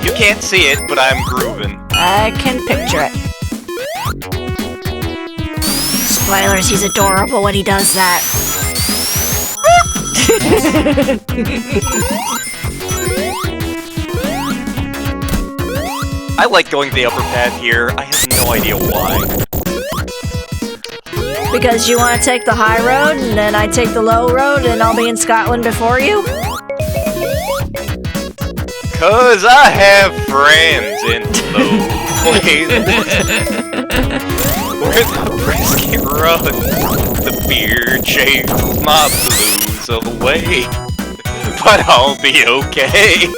You can't see it, but I'm grooving. I can picture it. Spoilers, he's adorable when he does that. I like going the upper path here. I have no idea why. Because you want to take the high road, and then I take the low road, and I'll be in Scotland before you? Cause I have friends in low places. Where the brisket runs, the beer chases my blues away. But I'll be okay.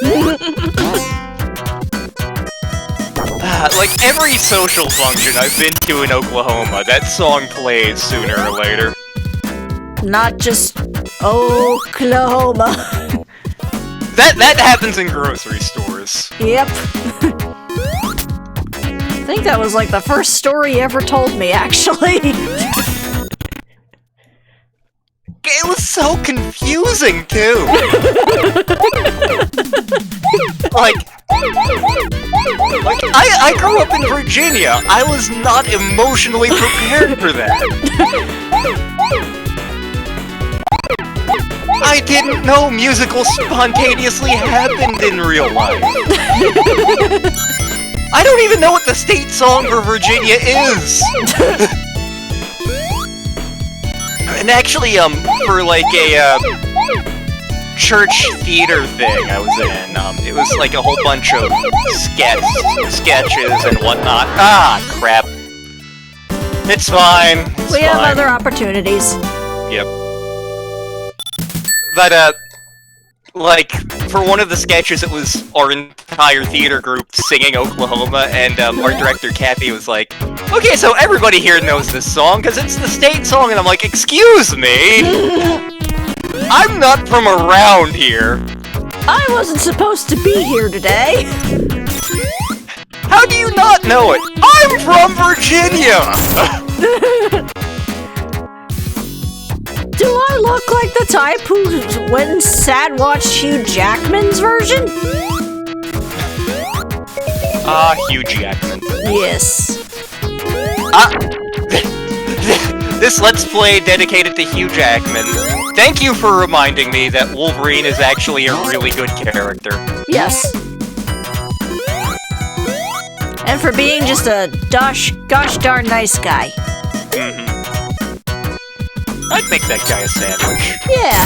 Like every social function I've been to in Oklahoma, that song plays sooner or later. Not just Oklahoma. That happens in grocery stores. Yep. I think that was like the first story you ever told me, actually. It was so confusing, too! I grew up in Virginia! I was not emotionally prepared for that! I didn't know musicals spontaneously happened in real life! I don't even know what the state song for Virginia is! And actually, for like a, church theater thing I was in, it was like a whole bunch of sketches and whatnot. Ah, crap. It's fine. It's we have other opportunities. Yep. But, like, for one of the sketches, it was our entire theater group singing Oklahoma, and our director, Kathy, was like, okay, so everybody here knows this song, because it's the state song, and I'm like, excuse me? I'm not from around here. I wasn't supposed to be here today. How do you not know it? I'm from Virginia! Do I look like the type who went and sad watched Hugh Jackman's version? Ah, Hugh Jackman. Yes. This Let's Play dedicated to Hugh Jackman. Thank you for reminding me that Wolverine is actually a really good character. Yes. And for being just a gosh darn nice guy. Mm-hmm. I'd make that guy a sandwich. Yeah.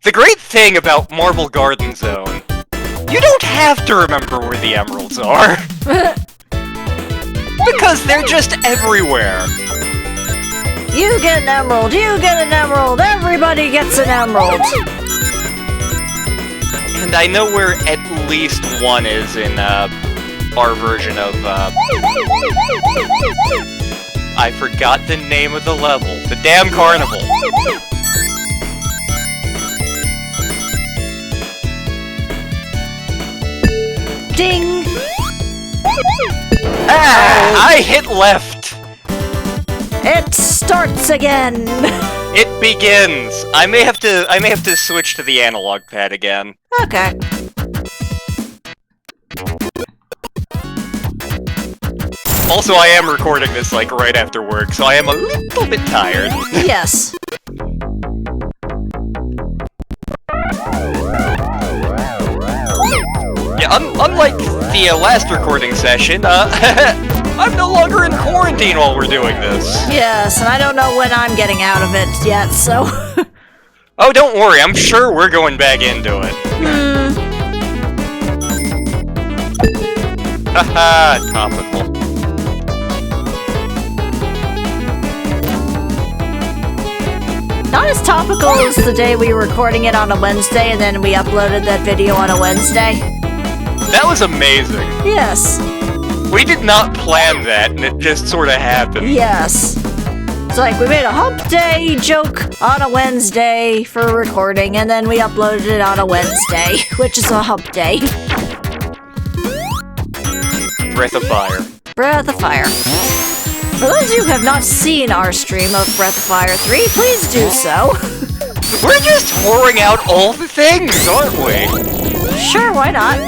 The great thing about Marble Garden Zone, you don't have to remember where the emeralds are. Because they're just everywhere. You get an emerald, you get an emerald, everybody gets an emerald. And I know where at least one is in, our version of, I forgot the name of the level. The damn carnival. Ding! Ah! I hit left! It starts again! It begins! I may have to switch to the analog pad again. Okay. Also, I am recording this, like, right after work, so I am a little bit tired. Yes. Yeah, unlike the last recording session, I'm no longer in quarantine while we're doing this. Yes, and I don't know when I'm getting out of it yet, so... Oh, don't worry, I'm sure we're going back into it. Haha, topical. Not as topical as the day we were recording it on a Wednesday and then we uploaded that video on a Wednesday. That was amazing. Yes. We did not plan that, and it just sort of happened. Yes. It's like we made a hump day joke on a Wednesday for recording, and then we uploaded it on a Wednesday, which is a hump day. Breath of fire. Breath of Fire. For those of you who have not seen our stream of Breath of Fire 3, please do so. We're just whoring out all the things, aren't we? Sure, why not?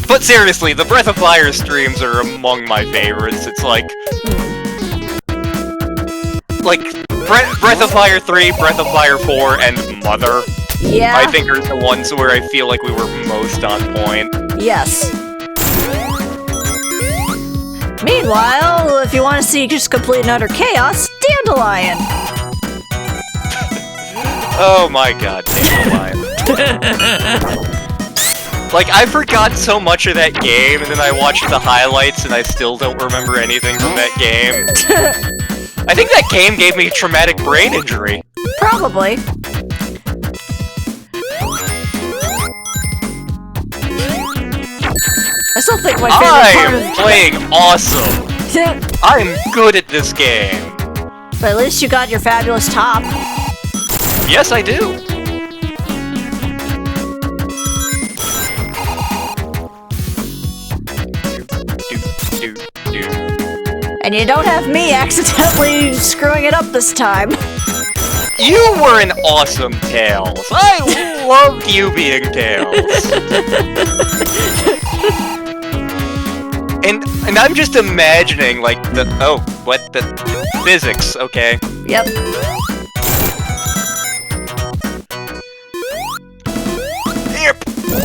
But seriously, the Breath of Fire streams are among my favorites. It's like Breath of Fire 3, Breath of Fire 4, and Mother. Yeah. I think are the ones where I feel like we were most on point. Yes. Meanwhile, if you want to see just complete and utter chaos, Dandelion! Oh my god, Dandelion. Like, I forgot so much of that game, and then I watched the highlights, and I still don't remember anything from that game. I think that game gave me a traumatic brain injury. Probably. I still think my favorite part of... I'm playing awesome! I'm good at this game! But at least you got your fabulous top. Yes, I do! And you don't have me accidentally screwing it up this time. You were an awesome Tails! I loved you being Tails! And I'm just imagining, like, the physics, okay? Yep. Yep.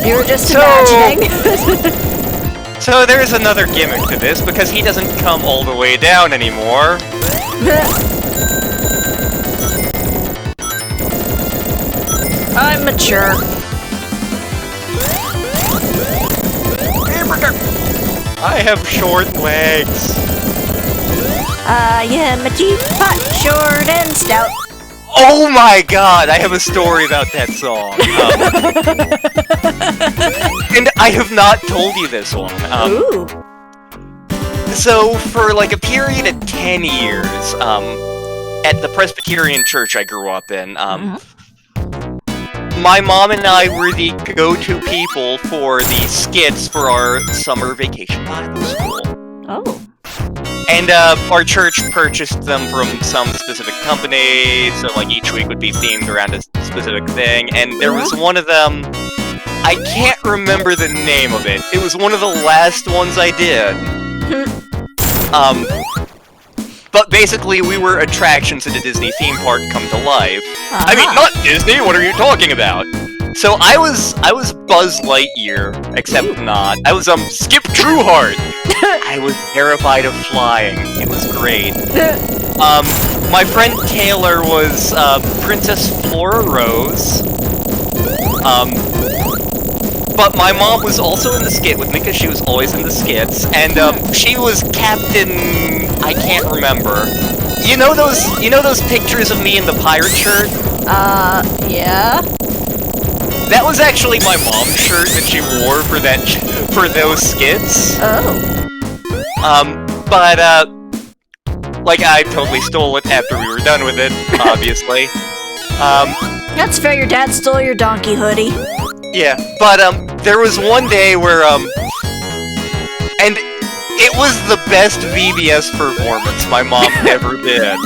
You were just imagining. So there's another gimmick to this, because he doesn't come all the way down anymore. I'm mature. I have short legs. I am a teapot, short and stout. Oh my god, I have a story about that song. And I have not told you this one. Ooh. So, for like a period of 10 years, at the Presbyterian church I grew up in, my mom and I were the go-to people for the skits for our summer vacation Bible school. Oh. And our church purchased them from some specific company, so like each week would be themed around a specific thing, and there was one of them, I can't remember the name of it. It was one of the last ones I did. But basically we were attractions at a Disney theme park come to life. I mean, not Disney, what are you talking about? So I was Buzz Lightyear, except not. I was Skip Trueheart. I was terrified of flying. It was great. My friend Taylor was Princess Flora Rose. But my mom was also in the skit with me because she was always in the skits, and she was Captain. I can't remember. You know those pictures of me in the pirate shirt? Yeah. That was actually my mom's shirt that she wore for those skits. Oh. But like I totally stole it after we were done with it, obviously. That's fair. Your dad stole your donkey hoodie. Yeah, but there was one day where and it was the best VBS performance my mom ever did.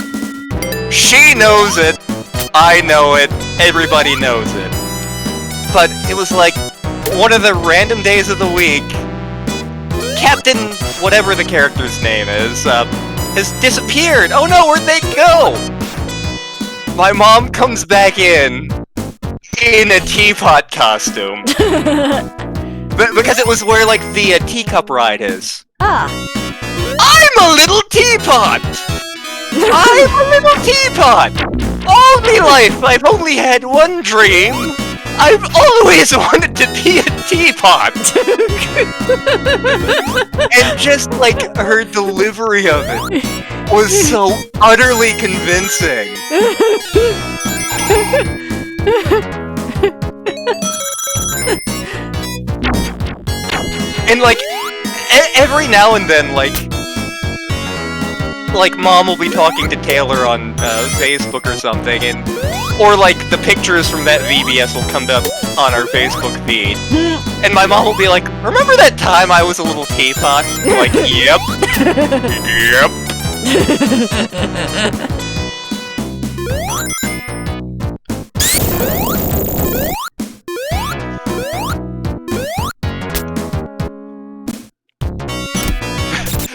She knows it, I know it, everybody knows it. But it was like one of the random days of the week, Captain whatever the character's name is, has disappeared. Oh no, where'd they go? My mom comes back in a teapot costume. Because it was where, like, the teacup ride is. Ah. I'm a little teapot! I'm a little teapot! All my life, I've only had one dream. I've always wanted to be a teapot! And just, like, her delivery of it was so utterly convincing. And, like, every now and then, like, Mom will be talking to Taylor on Facebook or something, or, like, the pictures from that VBS will come up on our Facebook feed. And my mom will be like, remember that time I was a little teapot? I'm like, yep. Yep.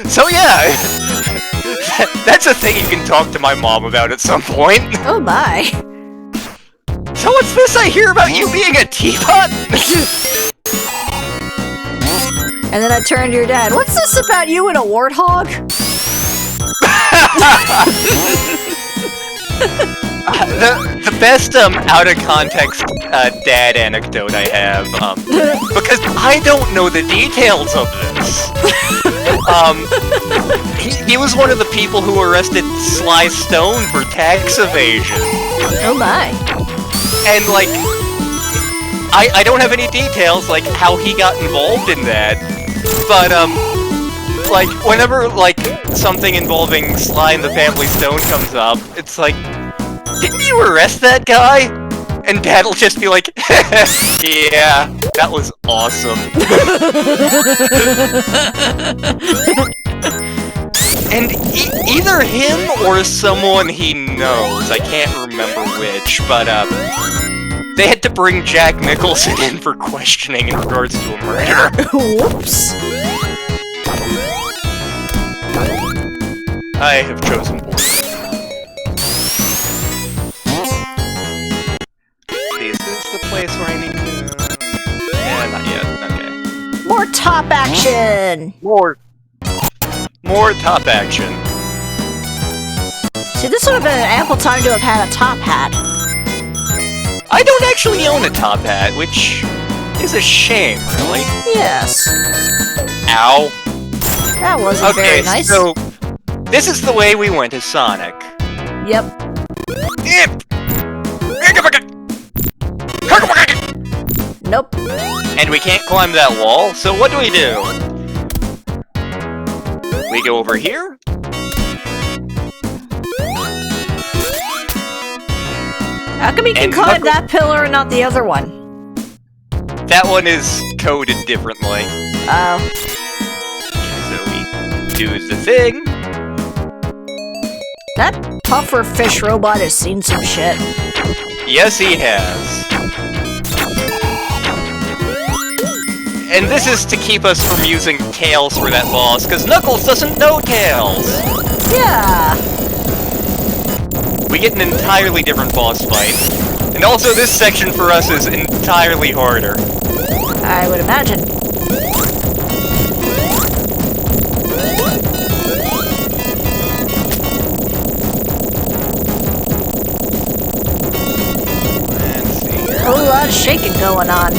So yeah, that's a thing you can talk to my mom about at some point. Oh my. So what's this I hear about you being a teapot? And then I turned to your dad. What's this about you and a warthog? The best out of context dad anecdote I have, because I don't know the details of this. He was one of the people who arrested Sly Stone for tax evasion. Oh my. And like, I don't have any details like how he got involved in that, but like whenever like something involving Sly and the Family Stone comes up, it's like, didn't you arrest that guy? And Dad'll just be like, yeah, that was awesome. And either him or someone he knows, I can't remember which, but they had to bring Jack Nicholson in for questioning in regards to a murder. Whoops. I have chosen board. Is this the place where I need to... Yeah, not yet. Okay. More top action! More top action. See, this would have been an ample time to have had a top hat. I don't actually own a top hat, which is a shame, really. Yes. Ow. That wasn't very nice. So this is the way we went as Sonic. Yep. Nope. And we can't climb that wall, so what do? We go over here. How come you can climb that pillar and not the other one? That one is coded differently. Oh. So we do the thing. That puffer fish robot has seen some shit. Yes, he has. And this is to keep us from using Tails for that boss, because Knuckles doesn't know Tails! Yeah! We get an entirely different boss fight. And also this section for us is entirely harder. I would imagine. Let's see here. A whole lot of shaking going on.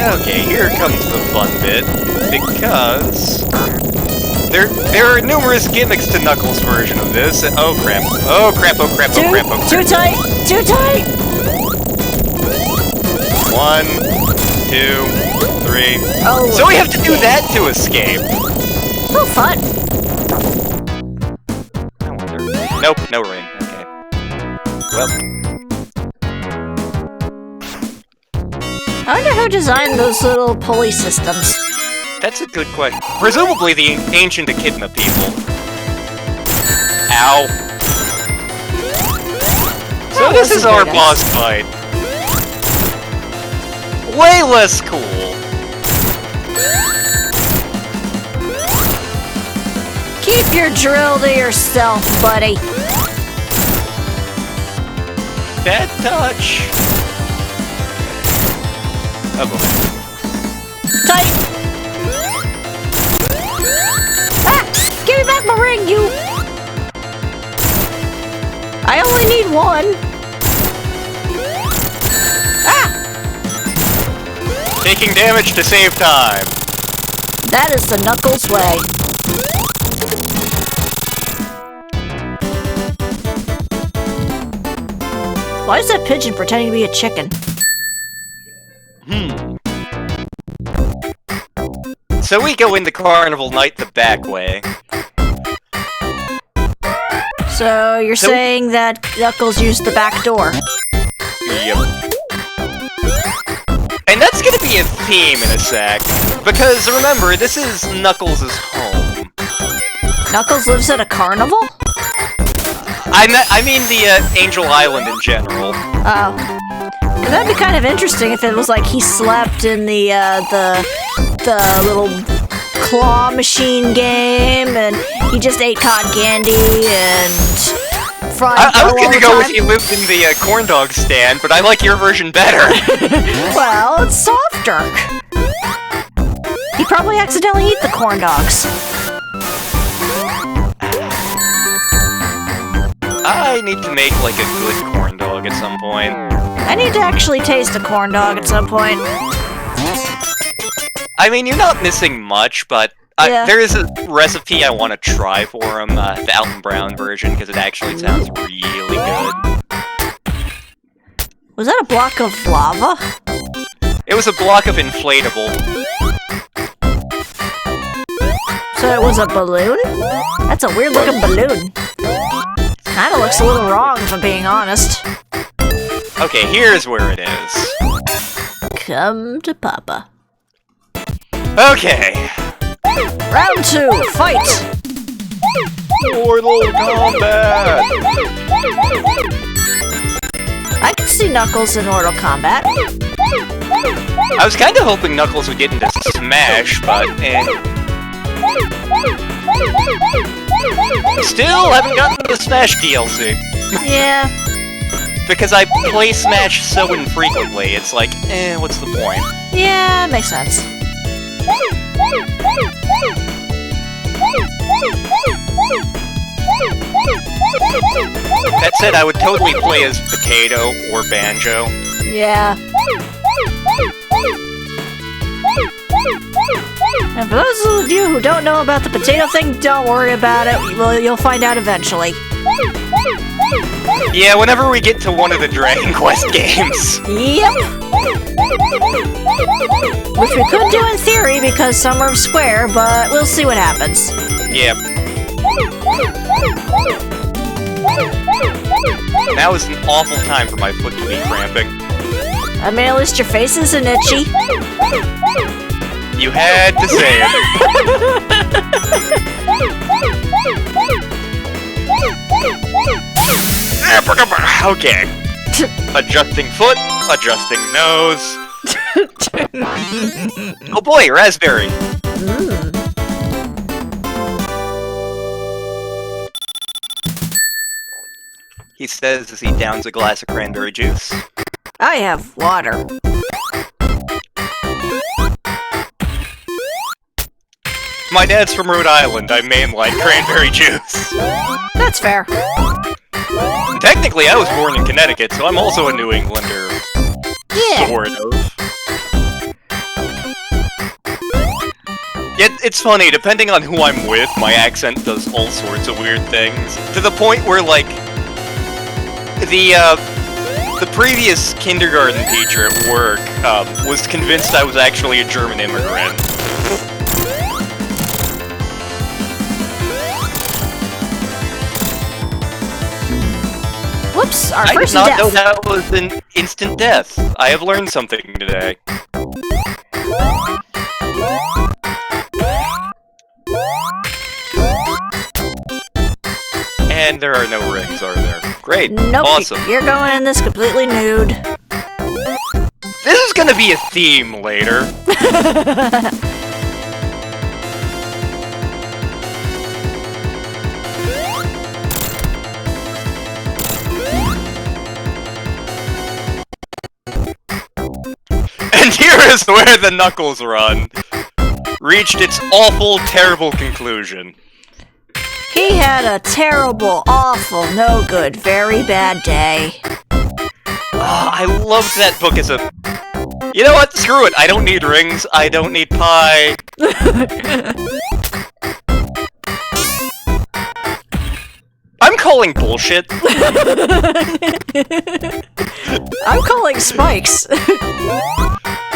Okay, here comes the fun bit, because there are numerous gimmicks to Knuckles' version of this. Oh crap! Oh crap! Oh crap! Oh crap! Oh crap! Too tight! Too tight! 1, 2, 3. Oh. So we have to do that to escape. Oh, fun! I wonder. Nope, no ring. Okay. Well. I wonder who designed those little pulley systems. That's a good question. Presumably the ancient Echidna people. Ow. So this is our boss fight. Way less cool. Keep your drill to yourself, buddy. Bad touch. Oh boy. Tight! Ah! Give me back my ring, you! I only need one. Ah! Taking damage to save time. That is the Knuckles way. Why is that pigeon pretending to be a chicken? So we go into Carnival Night the back way. So you're saying that Knuckles used the back door? Yep. And that's gonna be a theme in a sec. Because remember, this is Knuckles' home. Knuckles lives at a carnival? I mean the Angel Island in general. Oh. That'd be kind of interesting if it was like he slept in the little claw machine game, and he just ate cotton candy and fried I was dough all gonna the go time. with he lived in the corn dog stand, but I like your version better. Well, it's soft dark. He probably accidentally ate the corn dogs. I need to make like a good corn dog at some point. I need to actually taste a corn dog at some point. I mean, you're not missing much, but Yeah. there is a recipe I want to try for him, the Alton Brown version, because it actually sounds really good. Was that a block of lava? It was a block of inflatable. So it was a balloon? That's a weird looking balloon. Kinda looks a little wrong if I'm being honest. Okay, here's where it is. Come to Papa. Okay. Round 2, fight! Mortal Kombat! I can see Knuckles in Mortal Kombat. I was kind of hoping Knuckles would get into Smash, but Still haven't gotten the Smash DLC. Yeah. Because I play Smash so infrequently, it's like, what's the point? Yeah, makes sense. That said, I would totally play as Potato or Banjo. Yeah. And for those of you who don't know about the potato thing, don't worry about it. Well, you'll find out eventually. Yeah, whenever we get to one of the Dragon Quest games. Yep. Which we could do in theory because some are square, but we'll see what happens. Yep. Now is an awful time for my foot to be cramping. I mean, at least your face isn't itchy. You had to say it. Okay. Adjusting foot, adjusting nose. Oh boy, raspberry. He says as he downs a glass of cranberry juice. I have water. My dad's from Rhode Island. I mainline cranberry juice. That's fair. Technically, I was born in Connecticut, so I'm also a New Englander. Yeah. Sort of. Yet, it's funny, depending on who I'm with, my accent does all sorts of weird things. To the point where, like, the previous kindergarten teacher at work, was convinced I was actually a German immigrant. Whoops, our I did first not death. know that was an instant death. I have learned something today. And there are no rings, are there? Great. Nope, Awesome. you're going in this completely nude. This is gonna be a theme later. And here is where the Knuckles run reached its awful, terrible conclusion. He had a terrible, awful, no good, very bad day. I loved that book as a... You know what? Screw it. I don't need rings. I don't need pie. I'm calling bullshit. I'm calling spikes.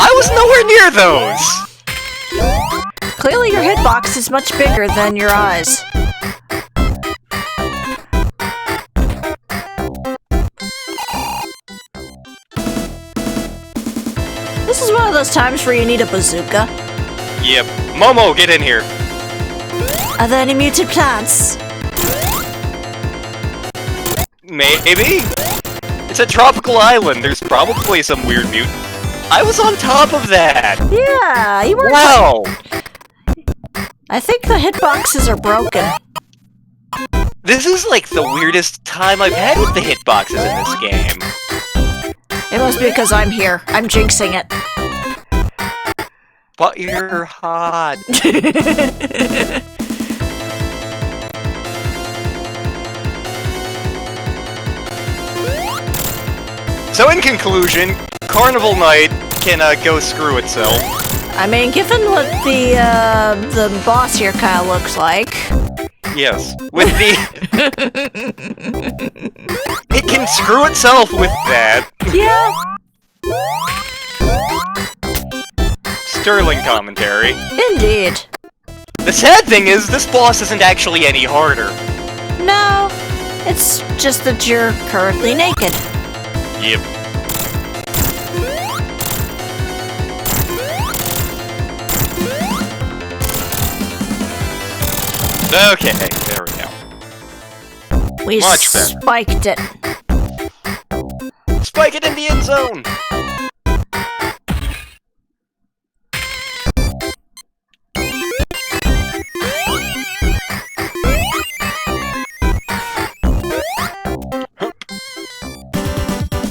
I was nowhere near those! Clearly your hitbox is much bigger than your eyes. This is one of those times where you need a bazooka. Yep. Momo, get in here. Are there any muted plants? Maybe? It's a tropical island. There's probably some weird mutant. I was on top of that! Yeah, you were. Wow! I think the hitboxes are broken. This is like the weirdest time I've had with the hitboxes in this game. It must be because I'm here. I'm jinxing it. But you're hot. So in conclusion, Carnival Night can go screw itself. I mean, given what the boss here kind of looks like. Yes, with the... It can screw itself with that. Yeah. Sterling commentary. Indeed. The sad thing is, this boss isn't actually any harder. No, it's just that you're currently naked. Yep. Okay, there we go. We Much better. spiked it. Spike it in the end zone!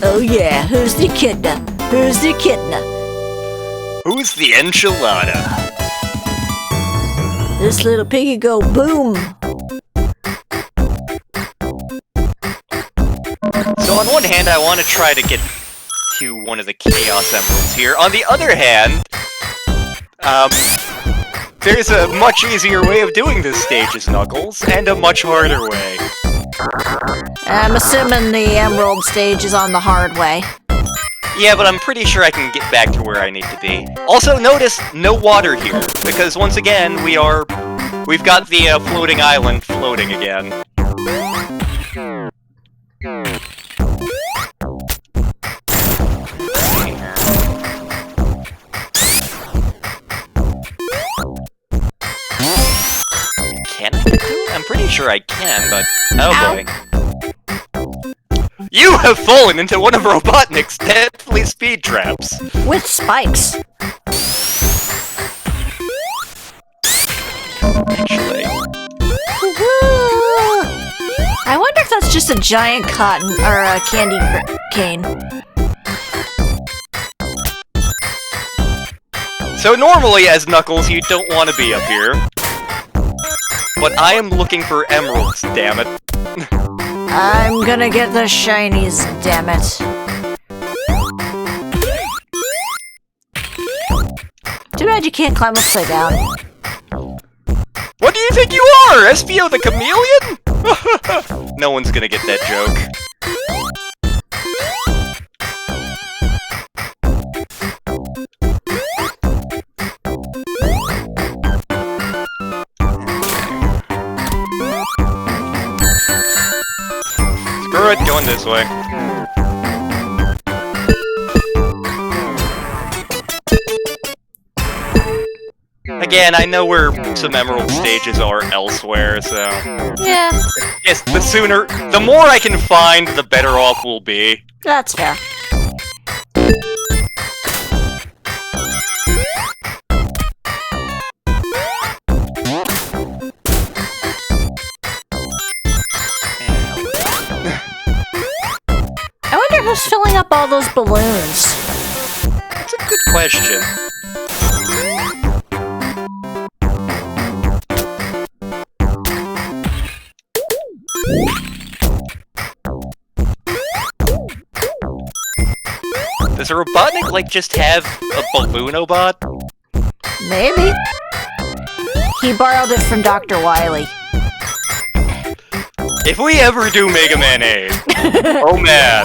Oh yeah, who's the echidna? Who's the echidna? Who's the enchilada? This little piggy go boom. So on one hand, I want to try to get to one of the Chaos Emeralds here. On the other hand, there's a much easier way of doing this stage as Knuckles, and a much harder way. I'm assuming the Emerald stage is on the hard way. Yeah, but I'm pretty sure I can get back to where I need to be. Also, notice no water here, because once again, we've got the floating island floating again. Can I do it? I'm pretty sure I can, but... oh boy. You have fallen into one of Robotnik's deadly speed traps! With spikes. Actually. I wonder if that's just a giant cotton or a candy cane. So normally, as Knuckles, you don't want to be up here. But I am looking for emeralds, damn it. I'm gonna get the shinies, damn it. Too bad you can't climb upside down. What do you think you are, SPO the Chameleon? No one's gonna get that joke. Screw it, going this way. Again, I know where some emerald stages are elsewhere, so... Yeah, yes, the more I can find, the better off we'll be. that's fair. I wonder who's filling up all those balloons. That's a good question. Does a Robotnik, like, just have a Balloonobot? Maybe. He borrowed it from Dr. Wily. If we ever do Mega Man 8, oh man.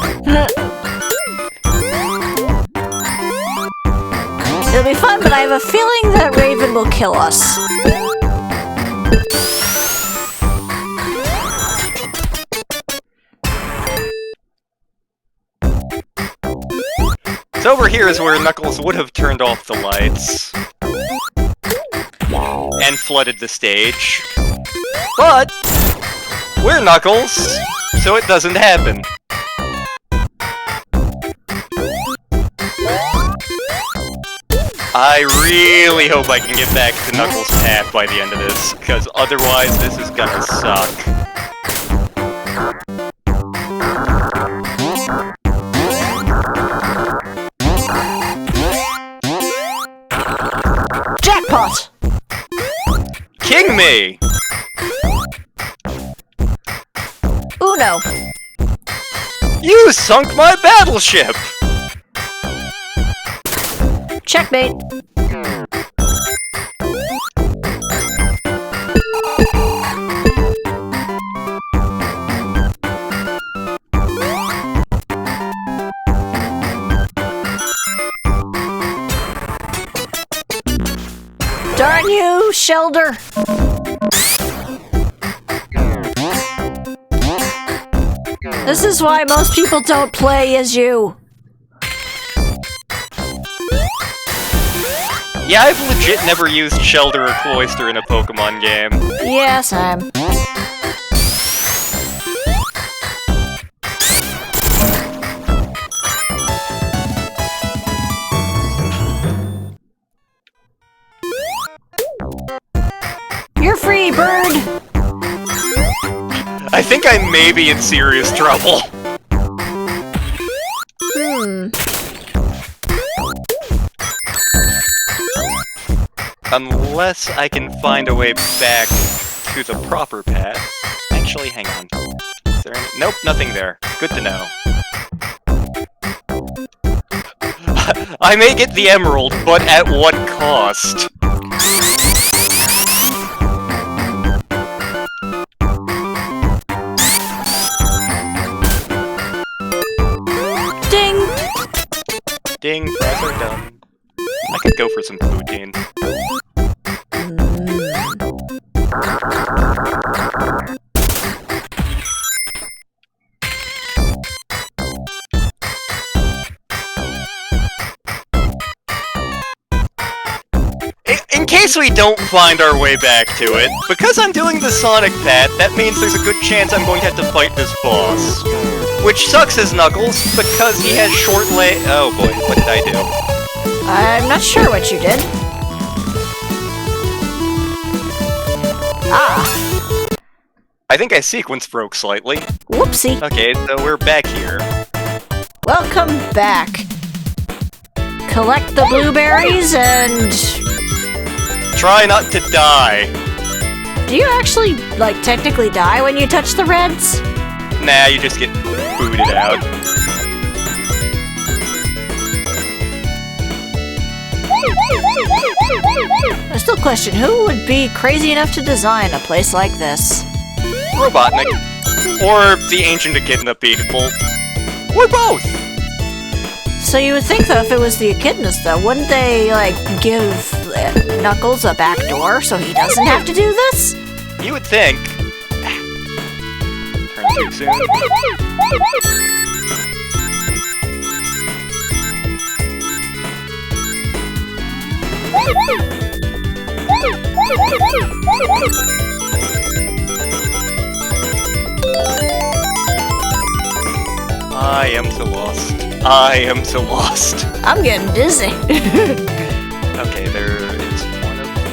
It'll be fun, but I have a feeling that Raven will kill us. So over here is where Knuckles would have turned off the lights. And flooded the stage. But we're Knuckles, so it doesn't happen. I really hope I can get back to Knuckles' path by the end of this, because otherwise this is gonna suck. Jackpot! King me! Uno. You sunk my battleship! Checkmate. Darn you, Shelder! This is why most people don't play as you. Yeah, I've legit never used Shelder or Cloyster in a Pokemon game. Yeah, Sam. You're free, bird! I think I may be in serious trouble. Unless I can find a way back to the proper path. Actually, hang on. Is there any... Nope, nothing there. Good to know. I may get the emerald, but at what cost? Ding! Ding, fries are done. I could go for some poutine. In case we don't find our way back to it, because I'm doing the Sonic path, that means there's a good chance I'm going to have to fight this boss. Which sucks as Knuckles, because he has short oh boy, what did I do? I'm not sure what you did. Ah! I think I sequence broke slightly. Whoopsie. Okay, so we're back here. Welcome back. Collect the blueberries and... Try not to die. Do you actually, like, technically die when you touch the reds? Nah, you just get booted out. I still question who would be crazy enough to design a place like this. Robotnik. Or the Ancient Echidna people. Or both! So you would think, though, if it was the Echidnas, though, wouldn't they, like, give Knuckles a back door so he doesn't have to do this? You would think. Turn too soon. I am so lost. I am so lost. I'm getting dizzy. Okay, there is one of them.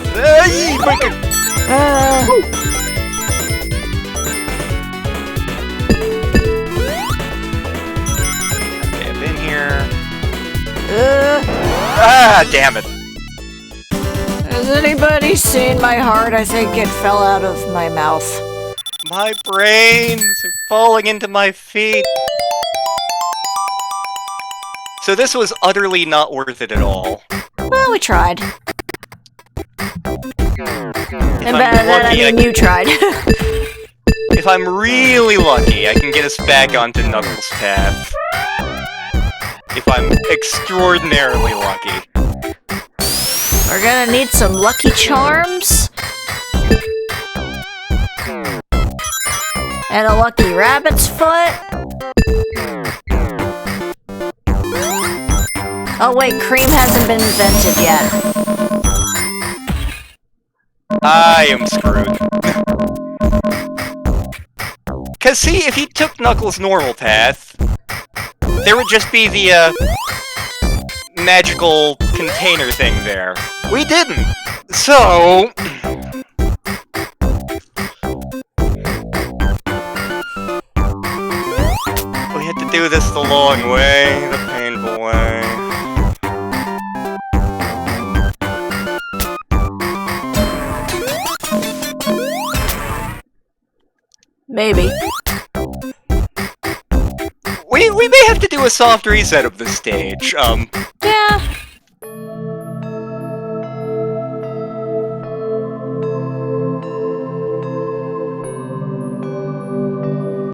Okay, I've been here. Ah, damn it. Has anybody seen my heart? I think it fell out of my mouth. My brains are falling into my feet. So this was utterly not worth it at all. Well, we tried. And by that I mean you tried. If I'm really lucky, I can get us back onto Knuckles' path. If I'm extraordinarily lucky. We're gonna need some Lucky Charms. And a Lucky Rabbit's Foot. Oh wait, cream hasn't been invented yet. I am screwed. Cause see, if he took Knuckles' normal path, there would just be the, magical container thing there. We didn't! So... we had to do this the long way, the painful way. Maybe. We may have to do a soft reset of this stage, Yeah.